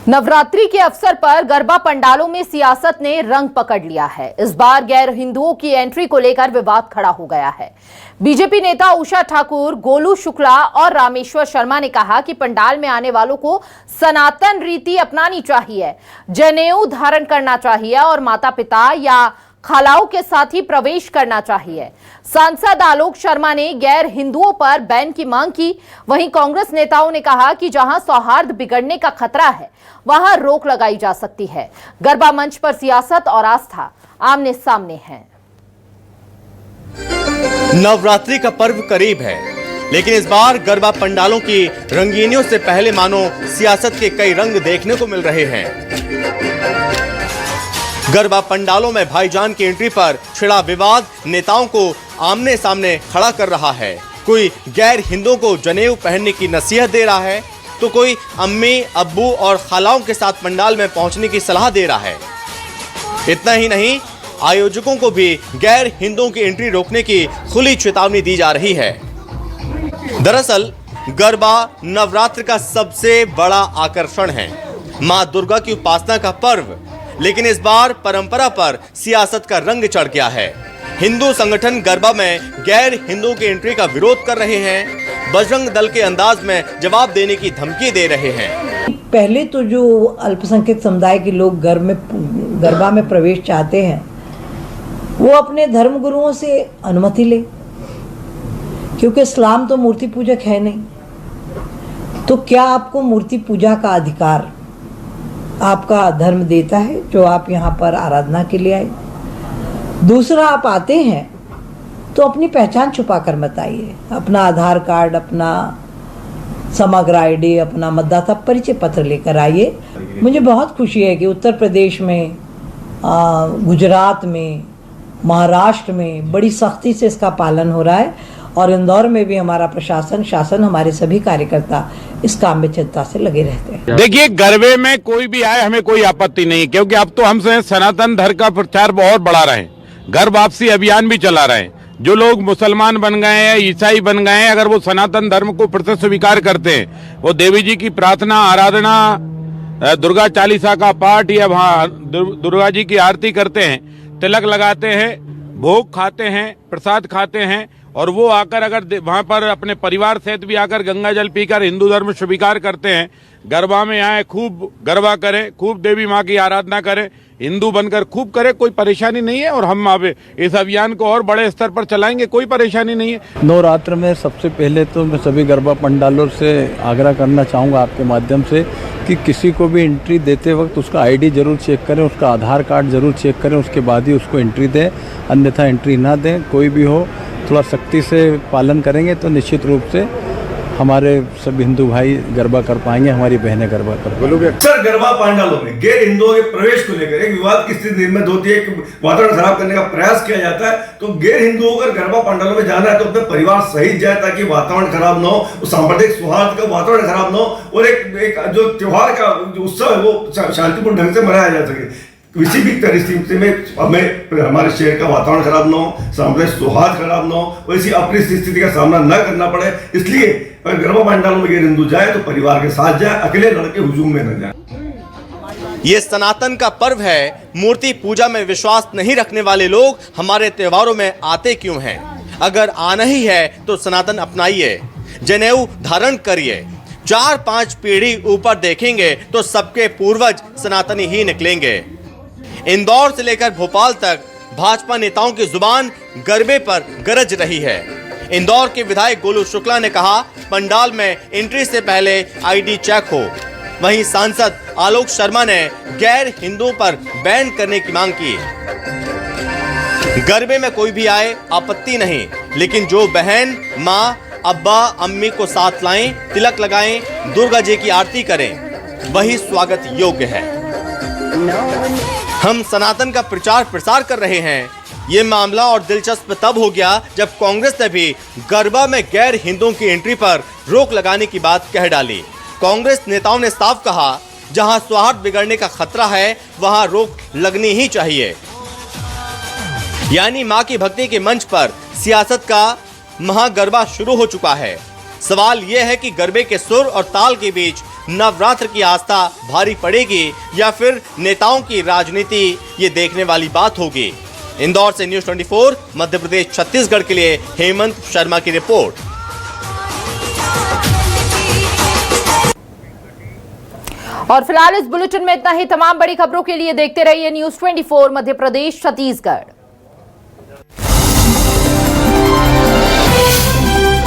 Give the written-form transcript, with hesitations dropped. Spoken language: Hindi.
नवरात्रि के अवसर पर गरबा पंडालों में सियासत ने रंग पकड़ लिया है। इस बार गैर हिंदुओं की एंट्री को लेकर विवाद खड़ा हो गया है। बीजेपी नेता उषा ठाकुर, गोलू शुक्ला और रामेश्वर शर्मा ने कहा कि पंडाल में आने वालों को सनातन रीति अपनानी चाहिए, जनेऊ धारण करना चाहिए और माता पिता या खालाओं के साथ ही प्रवेश करना चाहिए। सांसद आलोक शर्मा ने गैर हिंदुओं पर बैन की मांग की। वहीं कांग्रेस नेताओं ने कहा कि जहां सौहार्द बिगड़ने का खतरा है वहां रोक लगाई जा सकती है। गरबा मंच पर सियासत और आस्था आमने सामने है। नवरात्रि का पर्व करीब है, लेकिन इस बार गरबा पंडालों की रंगीनियों से पहले मानो सियासत के कई रंग देखने को मिल रहे हैं। गरबा पंडालों में भाईजान की एंट्री पर छिड़ा विवाद नेताओं को आमने सामने खड़ा कर रहा है। कोई गैर हिंदुओं को जनेऊ पहनने की नसीहत दे रहा है, तो कोई अम्मी, अब्बू और खालाओं के साथ पंडाल में पहुंचने की सलाह दे रहा है। इतना ही नहीं, आयोजकों को भी गैर हिंदुओं की एंट्री रोकने की खुली चेतावनी दी जा रही है। दरअसल गरबा नवरात्र का सबसे बड़ा आकर्षण है, मां दुर्गा की उपासना का पर्व। लेकिन इस बार परंपरा पर सियासत का रंग चढ़ गया है। हिंदू संगठन गरबा में गैर हिंदुओं की एंट्री का विरोध कर रहे हैं। बजरंग दल के अंदाज में जवाब देने की धमकी दे रहे हैं। पहले तो जो अल्पसंख्यक समुदाय के लोग गरबा में प्रवेश चाहते हैं, वो अपने धर्म गुरुओं से अनुमति ले, क्योंकि इस्लाम तो मूर्ति पूजक है नहीं। तो क्या आपको मूर्ति पूजा का अधिकार आपका धर्म देता है जो आप यहाँ पर आराधना के लिए आए? दूसरा, आप आते हैं तो अपनी पहचान छुपा कर मत आइए। अपना आधार कार्ड, अपना समग्र आईडी, अपना मतदाता परिचय पत्र लेकर आइए। मुझे बहुत खुशी है कि उत्तर प्रदेश में, गुजरात में, महाराष्ट्र में बड़ी सख्ती से इसका पालन हो रहा है और इंदौर में भी हमारा प्रशासन, शासन, हमारे सभी कार्यकर्ता इस काम में चिंता से लगे रहते हैं। देखिए, गरबे में कोई भी आए हमें कोई आपत्ति नहीं, क्योंकि अब तो हम सनातन धर्म का प्रचार बहुत बढ़ा रहे हैं। घर वापसी अभियान भी चला रहे हैं। जो लोग मुसलमान बन गए हैं, ईसाई बन गए हैं, अगर वो सनातन धर्म को फिर से स्वीकार करते हैं, वो देवी जी की प्रार्थना, आराधना, दुर्गा चालीसा का पाठ या वहाँ दुर्गा जी की आरती करते हैं, तिलक लगाते हैं, भोग खाते हैं, प्रसाद खाते हैं, और वो आकर अगर वहां पर अपने परिवार सहित भी आकर गंगा जल पीकर हिंदू धर्म स्वीकार करते हैं, गरबा में आए, खूब गरबा करें, खूब देवी माँ की आराधना करें, हिंदू बनकर खूब करें, कोई परेशानी नहीं है। और हम अब इस अभियान को और बड़े स्तर पर चलाएंगे, कोई परेशानी नहीं है। नवरात्र में सबसे पहले तो मैं सभी गरबा पंडालों से आग्रह करना चाहूँगा आपके माध्यम से कि किसी को भी एंट्री देते वक्त उसका आईडी जरूर चेक करें, उसका आधार कार्ड जरूर चेक करें, उसके बाद ही उसको एंट्री दें, अन्यथा एंट्री ना दें। कोई भी हो, थोड़ा सख्ती से पालन करेंगे तो निश्चित रूप से हमारे सब हिंदू भाई गरबा कर पाएंगे, हमारी बहनें गरबा कर पाएंगे। अक्सर गरबा पंडालों में गैर हिंदुओं के प्रवेश को लेकर एक विवाद की स्थिति निर्मित होती है, एक वातावरण खराब करने का प्रयास किया जाता है। तो गैर हिंदुओं को गरबा पंडालों में जाना है तो अपने परिवार सहित जाए, ताकि वातावरण खराब न हो, सांप्रदायिक सौहार्द का वातावरण खराब न हो और एक जो त्योहार का जो उत्सव है वो शांतिपूर्ण ढंग से मनाया जा सके। किसी भी परिस्थिति में हमें हमारे शहर का वातावरण खराब न हो, सांप्रदायिक सौहार्द खराब न हो और इसी अपनी स्थिति का सामना न करना पड़े, इसलिए अगर गरबा पंडालों में गैर हिंदू जाए तो परिवार के साथ जाए, अकेले लड़के हुजूम में न जाए। ये सनातन का पर्व है। मूर्ति पूजा में विश्वास नहीं रखने वाले लोग हमारे त्योहारों में आते क्यों हैं? अगर आना ही है तो सनातन अपनाइए, जनेऊ धारण करिए। 4-5 पीढ़ी ऊपर देखेंगे तो सबके पूर्वज सनातनी ही निकलेंगे। इंदौर से लेकर भोपाल तक भाजपा नेताओं की जुबान गरबे पर गरज रही है। इंदौर के विधायक गोलू शुक्ला ने कहा, पंडाल में एंट्री से पहले आईडी चेक हो। वहीं सांसद आलोक शर्मा ने गैर हिंदुओं पर बैन करने की मांग की। गरबे में कोई भी आए, आपत्ति नहीं, लेकिन जो बहन, माँ, अब्बा, अम्मी को साथ लाएं, तिलक लगाएं, दुर्गा जी की आरती करें, वही स्वागत योग्य है। हम सनातन का प्रचार प्रसार कर रहे हैं। ये मामला और दिलचस्प तब हो गया जब कांग्रेस ने भी गरबा में गैर हिंदुओं की एंट्री पर रोक लगाने की बात कह डाली। कांग्रेस नेताओं ने साफ कहा, जहां सौहार्द बिगड़ने का खतरा है वहां रोक लगनी ही चाहिए। यानी मां की भक्ति के मंच पर सियासत का महागरबा शुरू हो चुका है। सवाल यह है कि गरबे के सुर और ताल के बीच नवरात्र की आस्था भारी पड़ेगी या फिर नेताओं की राजनीति, ये देखने वाली बात होगी। इंदौर से न्यूज़ 24 मध्य प्रदेश छत्तीसगढ़ के लिए हेमंत शर्मा की रिपोर्ट। और फिलहाल इस बुलेटिन में इतना ही। तमाम बड़ी खबरों के लिए देखते रहिए न्यूज़ 24 मध्य प्रदेश छत्तीसगढ़।